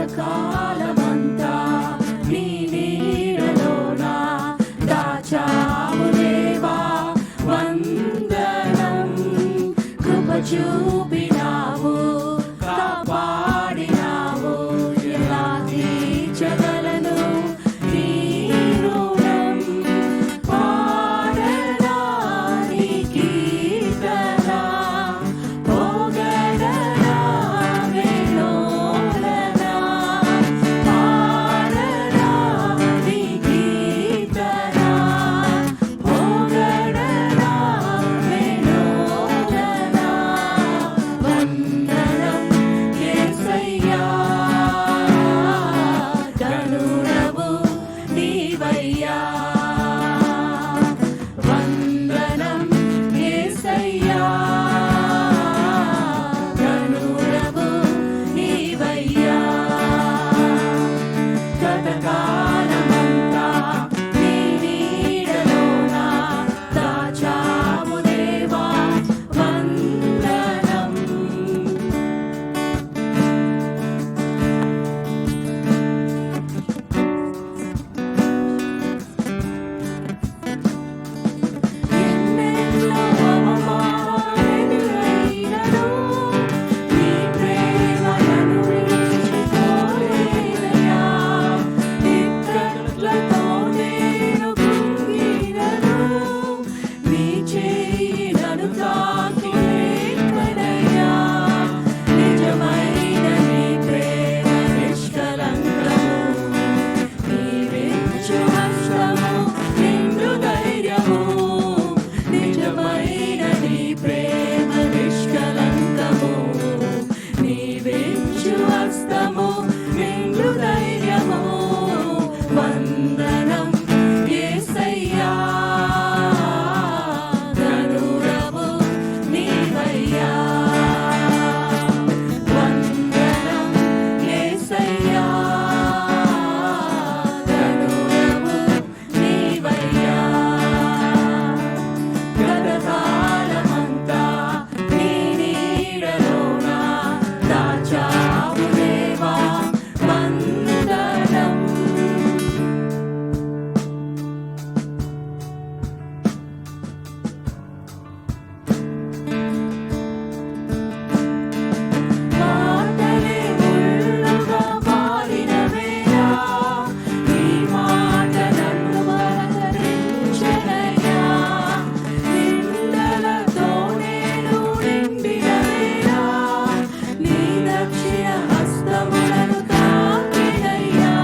గతకాలమంతా నీ నీడలోన దాచావు దేవా వందనం. కృప చూపినావు, కాపాడినావు, ఎలా తీర్చగలను నీ రుణం. పాడనా నీ కీర్తన, పొగడనా వినోదన. పాడనా నీ కీర్తన, పొగడనా వినోదన. వందనం యేసయ్యా, ఘనుడవు నీవయ్యా. వందనం యేసయ్యా, ఘనుడవు నీవయ్యా. గతకాలమంతా నీ నీడలోన దాచావు దేవా వందనం. ఎన్నెన్నో అవమానాలెదురైనను నీ ప్రేమ నన్ను విడిచిపోలేదయ్యా. ఇక్కట్లతో నేను కృంగినను నీ చేయి నన్ను తాకిలేకనయ్యా. నిజమైన నీ ప్రేమ నిష్కళంకము, నీవిచ్చు హస్తము నిండు ధైర్యము. నిజమైన నీ ప్రేమ నిష్కళంకము, నీవిచ్చు హస్తము నిండు ధైర్యము. వందనం యేసయ్యా, ఘనుడవు నీవయ్యా. వందనం యేసయ్యా, ఘనుడవు నీవయ్యా. గతకాలమంతా నీ నీడలోన దాచావు దేవా వందనం. మాటలే ముళ్ళుగా మారిన వేళ నీ మాట నన్ను బలపరించెనయ్యా. నిందలతో నేను నిండిన వేళ నీ దక్షిణ హస్తములను తాకినయ్యా.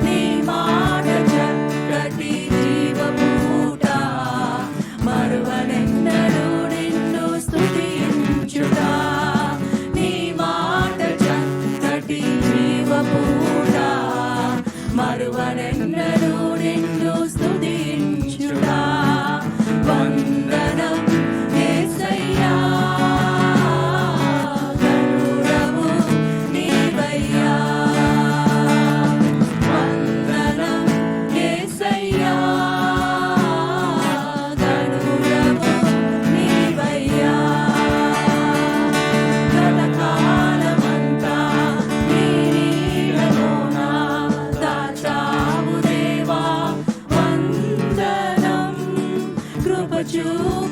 నీ మాట చక్కటి జీవపూట, మరువనెన్నడూ నిన్ను స్తుతించుట. నీ మాట చక్కటి జీవపూట, మరువనెన్నడూ నిన్ను స్తుతించుట. వందనం యేసయ్యా, ఘనుడవు నీవయ్యా. వందనం యేసయ్యా, ఘనుడవు నీవయ్యా. గతకాలమంతా నీ నీడలోన దాచావు దేవా వందనం. కృప చూపినావు,